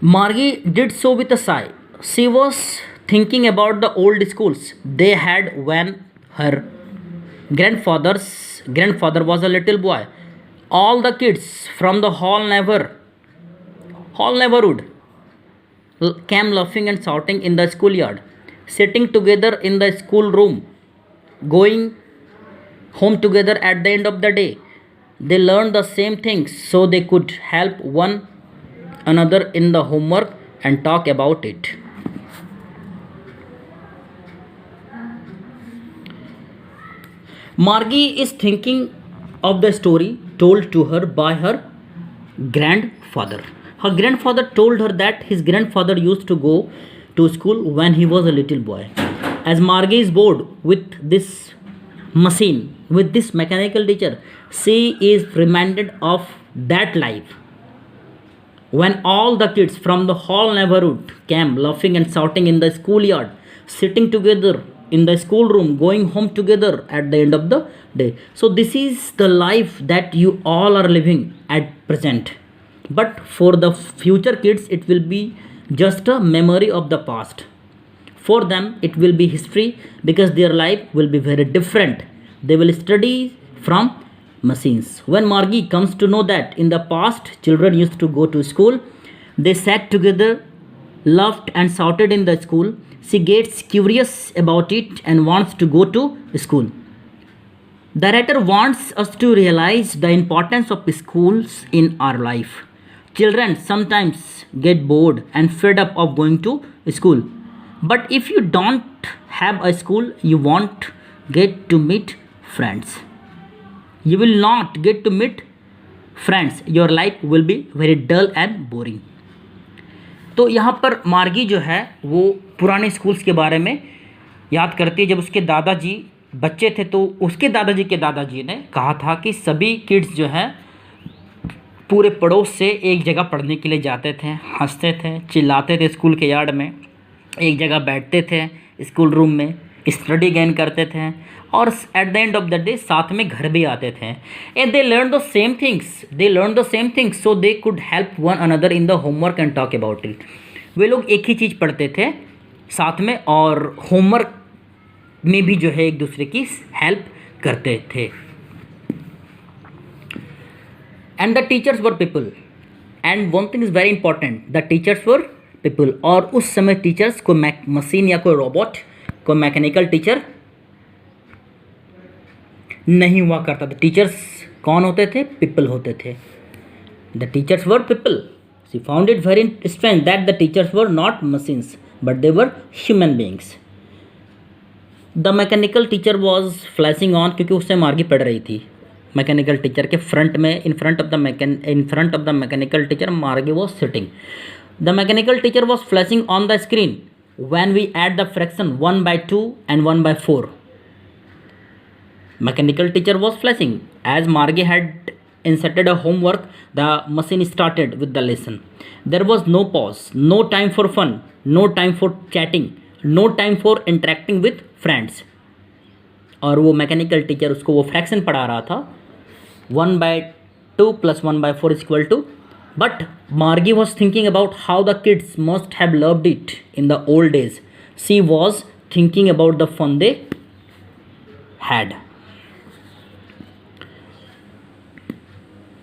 Margie did so with a sigh. She was thinking about the old schools they had when her grandfather was a little boy. All the kids from the whole neighborhood came laughing and shouting in the schoolyard, sitting together in the schoolroom, going home together at the end of the day. They learned the same things so they could help one another in the homework and talk about it. Margie is thinking of the story told to her by her grandfather. Her grandfather told her that his grandfather used to go to school when he was a little boy. As Margie is bored with this machine, with this mechanical teacher, she is reminded of that life when all the kids from the whole neighborhood came laughing and shouting in the schoolyard, sitting together in the schoolroom, going home together at the end of the day. So this is the life that you all are living at present. But for the future kids, it will be just a memory of the past. For them, it will be history because their life will be very different. They will study from machines. When Margie comes to know that in the past children used to go to school, they sat together, laughed, and shouted in the school. She gets curious about it and wants to go to school. The writer wants us to realize the importance of schools in our life. Children sometimes get bored and fed up of going to school. But if you don't have a school, you won't get to meet friends. You will not get to meet friends. Your life will be very dull and boring. तो यहाँ पर मार्गी जो है वो पुराने schools के बारे में याद करती है। जब उसके दादाजी बच्चे थे तो उसके दादाजी के दादाजी ने कहा था कि सभी किड्स जो है पूरे पड़ोस से एक जगह पढ़ने के लिए जाते थे, हंसते थे, चिल्लाते थे स्कूल के यार्ड में, एक जगह बैठते थे स्कूल रूम में, स्टडी गेन करते थे और at the end of the day साथ में घर भी आते थे। And they learn the same things so they could help one another in the homework and talk about it. वे लोग एक ही चीज़ पढ़ते थे साथ में और होमवर्क में भी जो है एक दूसरे की हेल्प करते थे। And the teachers were people and one thing is very important, the teachers were people. और उस समय टीचर्स को मशीन या कोई रोबोट, कोई मैकेनिकल टीचर नहीं हुआ करता था। टीचर्स कौन होते थे? पीपल होते थे। The teachers were people. She found it very strange that the teachers were not machines but they were human beings. The mechanical teacher was flashing on, क्योंकि उससे मार्गी पढ़ रही थी। मैकेनिकल टीचर के फ्रंट में, in front of the mechanical teacher Margie was sitting. The mechanical teacher was flashing on the screen when we add the fraction 1/2 and 1/4. Mechanical teacher was flashing. As Margie had inserted a homework, the machine started with the lesson. There was no pause, no time for fun, no time for chatting, no time for interacting with friends. और वो mechanical teacher उसको वो fraction पढ़ा रहा था, 1/2 + 1/4 is equal to, but Margie was thinking about how the kids must have loved it in the old days. She was thinking about the fun they had.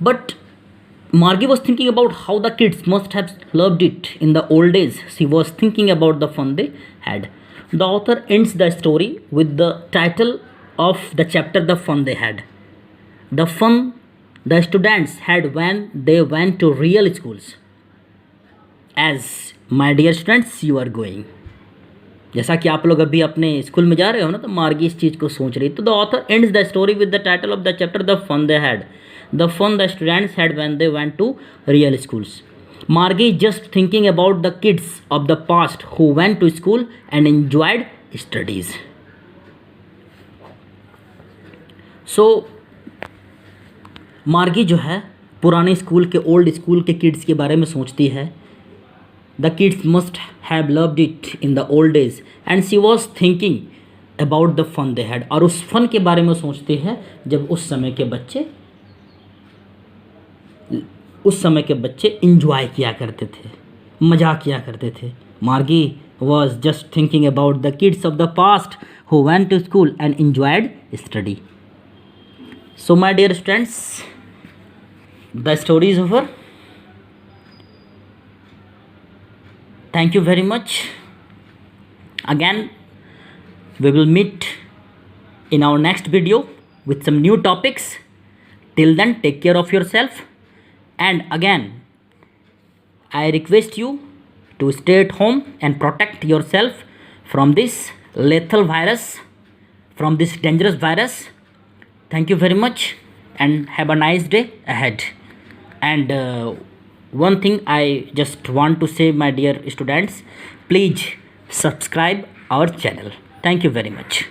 But Margie was thinking about how the kids must have loved it in the old days. She was thinking about the fun they had. The author ends the story with the title of the chapter, The Fun They Had. The fun the students had when they went to real schools. As my dear students, you are going. जैसा कि आप लोग अभी अपने school में जा रहे हो ना, तो मार्गी इस चीज़ को सोच रही। तो the author ends the story with the title of the chapter, the fun they had. The fun the students had when they went to real schools. Margie just thinking about the kids of the past who went to school and enjoyed studies. So मार्गी जो है पुराने school के, old school के kids के बारे में सोचती है। The kids must have loved it in the old days and she was thinking about the fun they had. और उस फन के बारे में सोचती है जब उस समय के बच्चे इंजॉय किया करते थे। मजाक किया करते थे. Margie was just thinking about the kids of the past who went to school and enjoyed study. So my dear students, the story is over. Thank you very much. Again, we will meet in our next video with some new topics. Till then, take care of yourself. And again, I request you to stay at home and protect yourself from this lethal virus, from this dangerous virus. Thank you very much and have a nice day ahead. And one thing I just want to say, my dear students, please subscribe our channel. Thank you very much.